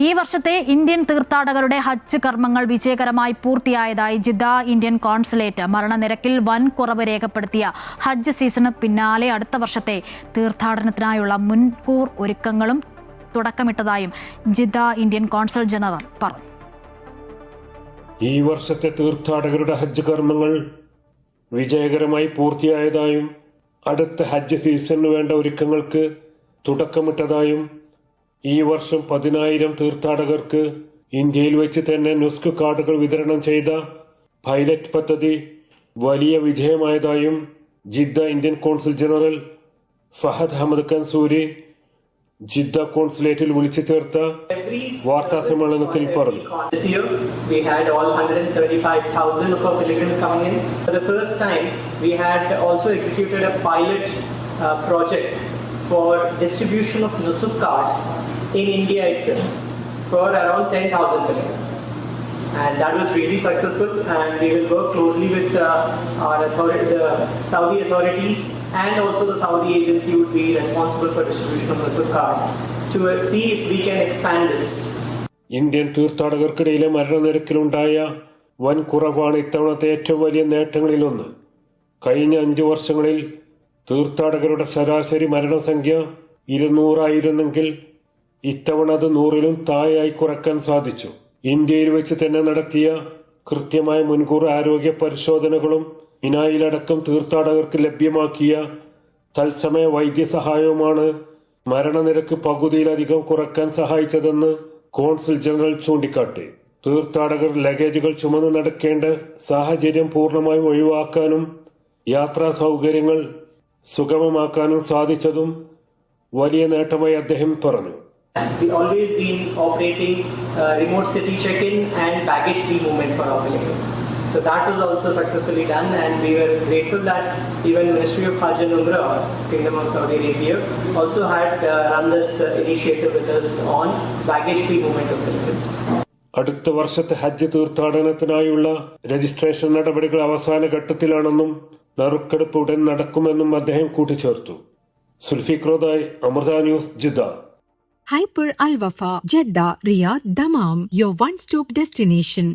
ഈ വർഷത്തെ ഇന്ത്യൻ തീർത്ഥാടകരുടെ ഹജ്ജ് കർമ്മങ്ങൾ വിജയകരമായി പൂർത്തിയായതായി ജിദ്ദ ഇന്ത്യൻ കോൺസുലേറ്റ്. മരണനിരക്കിൽ വൻ കുറവ് രേഖപ്പെടുത്തിയ ഹജ്ജ് സീസണ് പിന്നാലെ അടുത്ത വർഷത്തെ തീർത്ഥാടനത്തിനായുള്ള മുൻകൂർ ഒരുക്കങ്ങളും തുടക്കമിട്ടതായും ജിദ്ദ ഇന്ത്യൻ കോൺസൽ ജനറൽ പറഞ്ഞു. ഈ വർഷത്തെ തീർത്ഥാടകരുടെ ഹജ്ജ് കർമ്മങ്ങൾ വിജയകരമായി പൂർത്തിയായതായും അടുത്ത ഹജ്ജ് സീസണിന് വേണ്ട ഒരുക്കങ്ങൾക്ക് തുടക്കമിട്ടതായും ഈ വർഷം 10,000 തീർത്ഥാടകർക്ക് ഇന്ത്യയിൽ വെച്ച് തന്നെ നുസ്ക് കാർഡുകൾ വിതരണം ചെയ്ത പൈലറ്റ് പദ്ധതി വലിയ വിജയമായതായും Jeddah Indian consul general Fahad Ahmed Khansuri Jeddah കോൺസുലേറ്റിൽ വിളിച്ചു ചേർത്ത വാർത്താ സമ്മേളനത്തിൽ പറഞ്ഞു. We had all 175,000 of our pilgrims coming in. For the first time, we had also executed a pilot project for distribution of Nusuk cards in India itself for around 10,000 pilgrims. And that was really successful, and we will work closely with the Saudi authorities, and also the Saudi agency would be responsible for distribution of Nusuk card to see if we can expand this. Indian തീർത്ഥാടകർക്കിടയിലെ മരണനിരക്കിലുണ്ടായ വൻ കുറവാണ് ഇത്തവണത്തെ ഏറ്റവും വലിയ നേട്ടങ്ങളിലൊന്ന്. കഴിഞ്ഞ 5 വർഷങ്ങളിൽ തീർത്ഥാടകരുടെ ശരാശരി മരണസംഖ്യ 200 ആയിരുന്നെങ്കിൽ ഇത്തവണ അത് 100-ലും താഴെയായി കുറയ്ക്കാൻ സാധിച്ചു. ഇന്ത്യയിൽ വെച്ച് തന്നെ നടത്തിയ കൃത്യമായ മുൻകൂർ ആരോഗ്യ പരിശോധനകളും മിനായിലടക്കം തീർത്ഥാടകർക്ക് ലഭ്യമാക്കിയ തത്സമയ വൈദ്യസഹായവുമാണ് മരണനിരക്ക് പകുതിയിലധികം കുറയ്ക്കാൻ സഹായിച്ചതെന്ന് കോൺസുൽ ജനറൽ ചൂണ്ടിക്കാട്ടി. തീർത്ഥാടകർ ലഗേജുകൾ ചുമന്ന് നടക്കേണ്ട സാഹചര്യം പൂർണ്ണമായും ഒഴിവാക്കാനും യാത്രാ സൗകര്യങ്ങൾ സുഗമമാക്കാനും സാധിച്ചതും വലിയ നേട്ടമായി അദ്ദേഹം പറഞ്ഞു. We always been operating remote city check-in and baggage free movement for our pilgrims. So that was also successfully done, and we were grateful that even Ministry of Hajj and Umrah, Kingdom of Saudi Arabia, also had run this initiative with us on baggage free movement of pilgrims. അടുത്ത വർഷത്തെ ഹജ്ജ് തീർത്ഥാടനത്തിനായുള്ള registration നടപടികൾ അവസാന ഘട്ടത്തിലാണെന്നും നറുക്കെടുപ്പ് ഉടൻ നടക്കുമെന്നും അദ്ദേഹം കൂട്ടിച്ചേർത്തു. സുൽഫിക്രോദായ്, Amrita News, Jeddah. Hyper Al Wafa, Jeddah, Riyadh, Dammam, your one-stop destination.